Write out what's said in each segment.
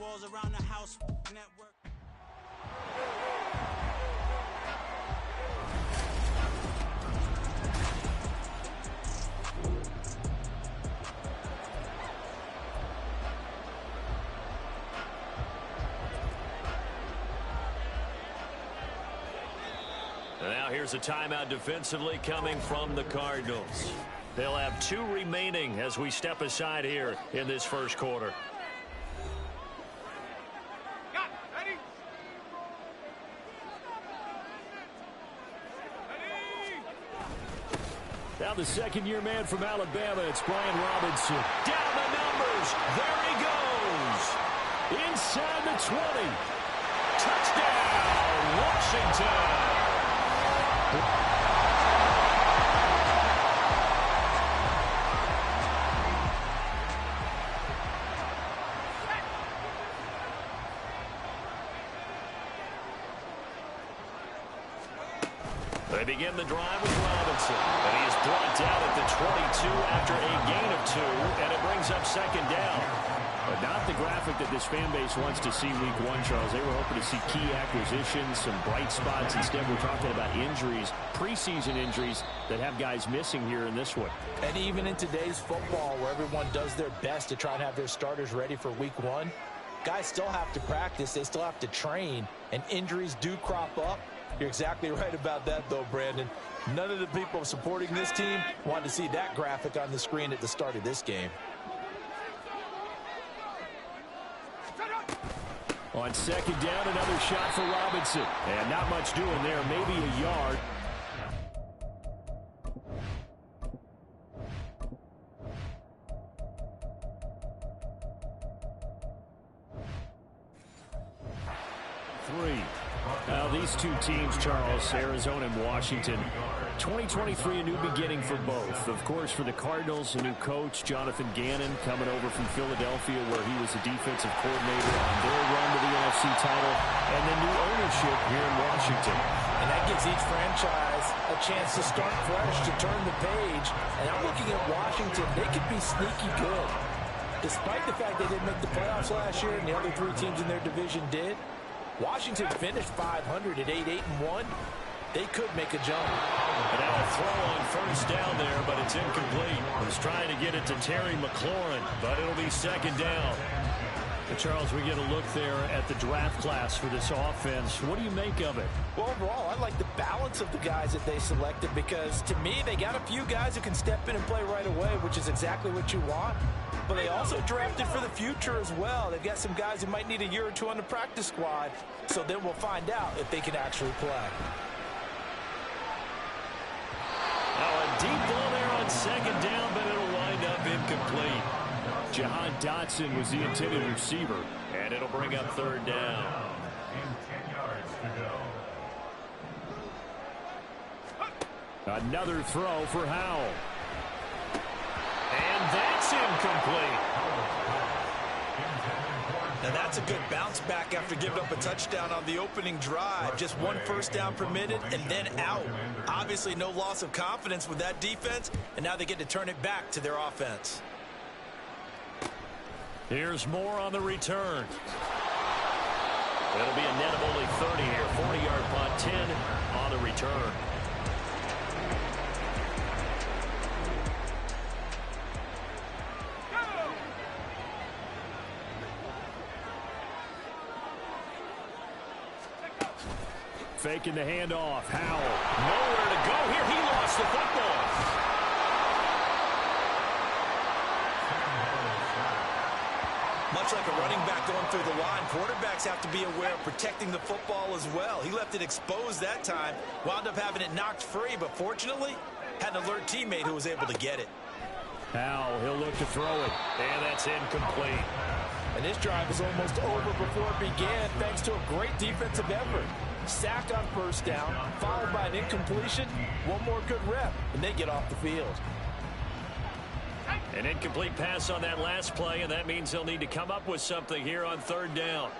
walls around the house. Network. Now here's a timeout defensively coming from the Cardinals. They'll have 2 remaining as we step aside here in this first quarter. Now the second-year man from Alabama, it's Brian Robinson. Down the numbers. There he goes. Inside the 20. Touchdown, Washington. They begin the drive with Robinson, and he is brought down at the 22 after a gain of 2, and it brings up second down. But not the graphic that this fan base wants to see week 1, Charles. They were hoping to see key acquisitions, some bright spots. Instead, we're talking about injuries, preseason injuries that have guys missing here in this one. And even in today's football, where everyone does their best to try and have their starters ready for week 1, guys still have to practice. They still have to train, and injuries do crop up. You're exactly right about that, though, Brandon. None of the people supporting this team wanted to see that graphic on the screen at the start of this game. On second down, another shot for Robinson. And not much doing there, maybe a yard. Now, these two teams, Charles, Arizona and Washington, 2023, a new beginning for both. Of course, for the Cardinals, a new coach, Jonathan Gannon, coming over from Philadelphia, where he was the defensive coordinator on their run to the NFC title, and then new ownership here in Washington. And that gives each franchise a chance to start fresh, to turn the page. And I'm looking at Washington. They could be sneaky good. Despite the fact they didn't make the playoffs last year and the other 3 teams in their division did, Washington finished 500 at 8-1. They could make a jump. And now a throw on first down there, but it's incomplete. He's trying to get it to Terry McLaurin, but it'll be second down. But Charles, we get a look there at the draft class for this offense. What do you make of it? Well, overall, I like the balance of the guys that they selected because, to me, they got a few guys who can step in and play right away, which is exactly what you want. But they also drafted for the future as well. They've got some guys who might need a year or 2 on the practice squad, so then we'll find out if they can actually play. Now a deep ball there on second down, but it'll wind up incomplete. Jahan Dotson was the intended receiver, and it'll bring up third down. Another throw for Howell. And that's incomplete. Now that's a good bounce back after giving up a touchdown on the opening drive. Just 1 first down permitted and then out. Obviously no loss of confidence with that defense, and now they get to turn it back to their offense. Here's more on the return. It'll be a net of only 30 here. 40-yard punt, 10 on the return. Faking the handoff. Howell. Nowhere to go here. He lost the football. Much like a running back going through the line, quarterbacks have to be aware of protecting the football as well. He left it exposed that time, wound up having it knocked free, but fortunately, had an alert teammate who was able to get it. Howell, he'll look to throw it, and that's incomplete. And this drive is almost over before it began, thanks to a great defensive effort. Sack on first down, followed by an incompletion, 1 more good rep, and they get off the field. An incomplete pass on that last play, and that means they'll need to come up with something here on third down.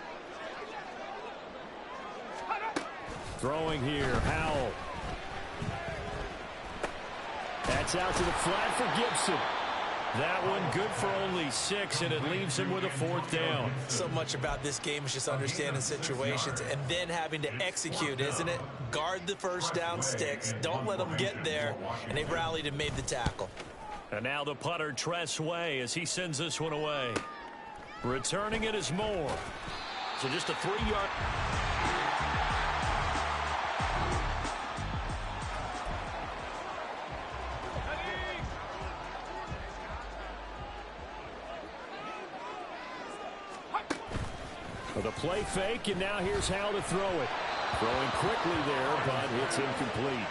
Throwing here, Howell. That's out to the flat for Gibson. That one good for only 6, and it leaves him with a 4th down. So much about this game is just understanding situations and then having to execute, isn't it? Guard the first down sticks. Don't let them get there. And they rallied and made the tackle. And now the punter, Tress Way, as he sends this one away. Returning it is Moore. So just a 3-yard. With a play fake, and now here's Howell to throw it. Throwing quickly there, but it's incomplete.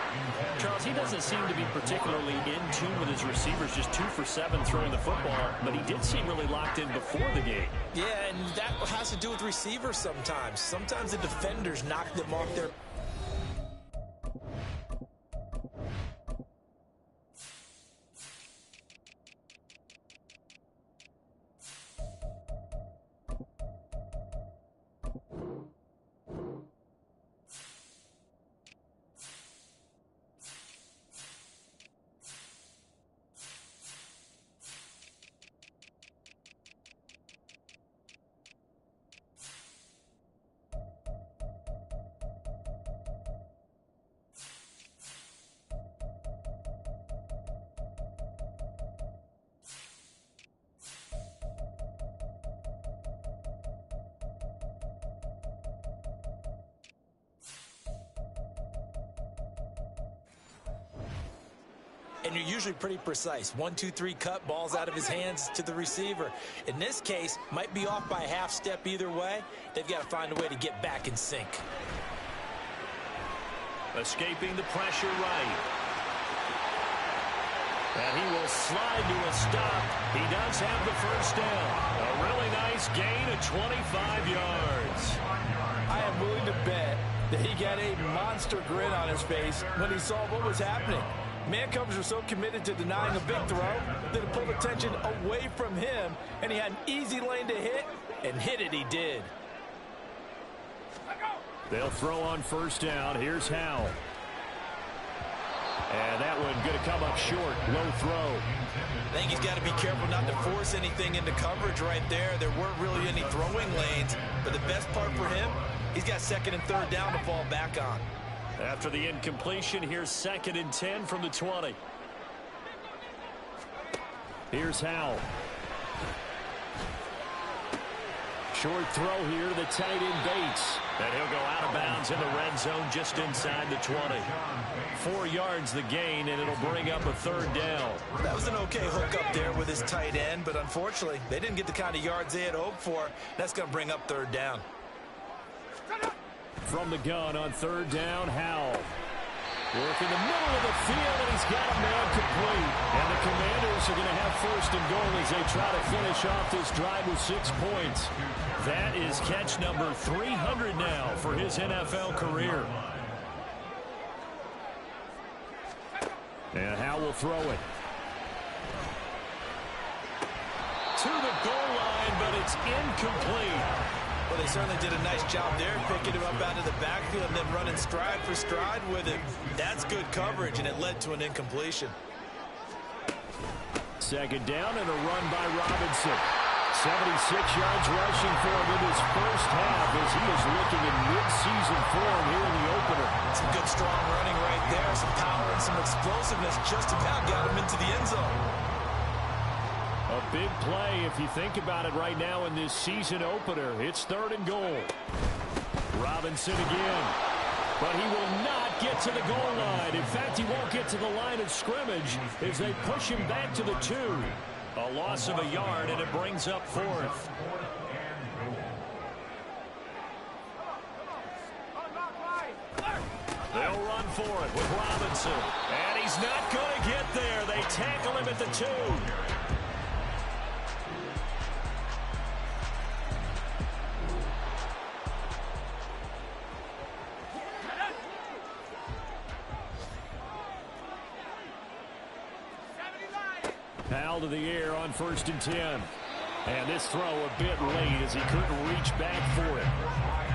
Charles, he doesn't seem to be particularly in tune with his receivers, just 2 for 7 throwing the football, but he did seem really locked in before the game. Yeah, and that has to do with receivers sometimes. Sometimes the defenders knock them off their... And you're usually pretty precise. 1, 2, 3 cut, balls out of his hands to the receiver. In this case, might be off by a half step either way. They've got to find a way to get back in sync. Escaping the pressure right. And he will slide to a stop. He does have the first down. A really nice gain of 25 yards. I am willing to bet that he got a monster grin on his face when he saw what was happening. Man-covers were so committed to denying a big throw that it pulled attention away from him, and he had an easy lane to hit, and hit it he did. They'll throw on first down. Here's Howell. And that one going to come up short. Low throw. I think he's got to be careful not to force anything into coverage right there. There weren't really any throwing lanes, but the best part for him, he's got 2nd and 3rd down to fall back on. After the incompletion, here's 2nd and 10 from the 20. Here's Howell. Short throw here to the tight end Bates. And he'll go out of bounds in the red zone just inside the 20. 4 yards the gain, and it'll bring up a 3rd down. That was an okay hook up there with his tight end, but unfortunately, they didn't get the kind of yards they had hoped for. That's going to bring up 3rd down. From the gun on 3rd down, Howell. Work in the middle of the field, and he's got a man complete. And the Commanders are going to have 1st and goal as they try to finish off this drive with 6 points. That is catch number 300 now for his NFL career. And Howell will throw it. To the goal line, but it's incomplete. Well, they certainly did a nice job there, picking him up out of the backfield and then running stride for stride with him. That's good coverage, and it led to an incompletion. 2nd down and a run by Robinson. 76 yards rushing for him in his first half as he is looking in mid-season form here in the opener. Some good, strong running right there. Some power and some explosiveness just about got him into the end zone. A big play if you think about it right now in this season opener. It's 3rd and goal. Robinson again. But he will not get to the goal line. In fact, he won't get to the line of scrimmage as they push him back to the 2. A loss of a yard, and it brings up 4th. They'll run for it with Robinson. And he's not going to get there. They tackle him at the 2. Howell to the air on 1st and 10. And this throw a bit late as he couldn't reach back for it.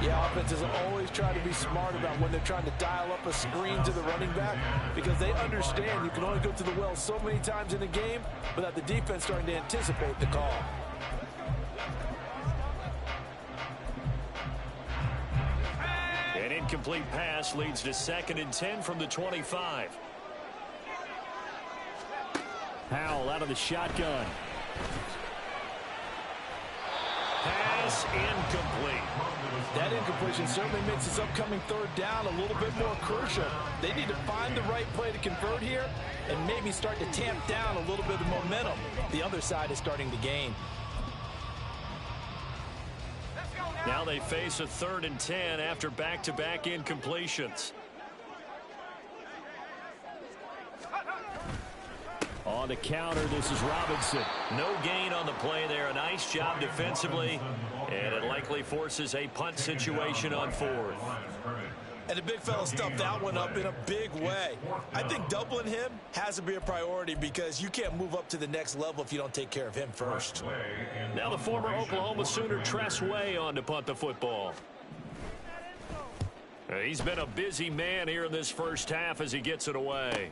Yeah, offenses always try to be smart about when they're trying to dial up a screen to the running back because they understand you can only go to the well so many times in a game without the defense starting to anticipate the call. An incomplete pass leads to 2nd and 10 from the 25. Howell out of the shotgun. Pass incomplete. That incompletion certainly makes this upcoming 3rd down a little bit more crucial. They need to find the right play to convert here and maybe start to tamp down a little bit of momentum the other side is starting to gain. Now they face a 3rd and 10 after back-to-back incompletions. On the counter, this is Robinson. No gain on the play there. A nice job defensively. And it likely forces a punt situation on 4th. And the big fella stuffed that one up in a big way. I think doubling him has to be a priority because you can't move up to the next level if you don't take care of him first. Now the former Oklahoma Sooner Tress Way on to punt the football. He's been a busy man here in this first half as he gets it away.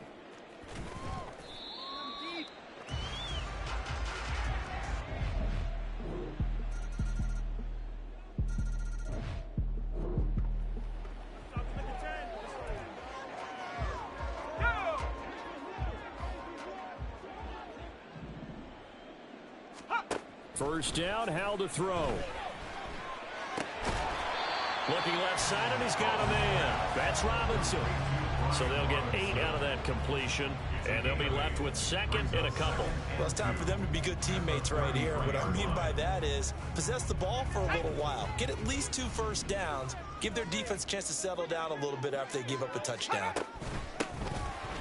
First down, Howell to throw. Looking left side, and he's got a man. That's Robinson. So they'll get 8 out of that completion, and they'll be left with 2nd and a couple. Well, it's time for them to be good teammates right here. What I mean by that is possess the ball for a little while. Get at least 2 first downs. Give their defense a chance to settle down a little bit after they give up a touchdown.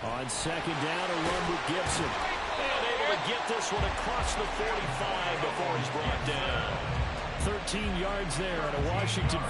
On 2nd down, a run with Gibson. And able to get this one across the 45 before he's brought down. 13 yards there on a Washington.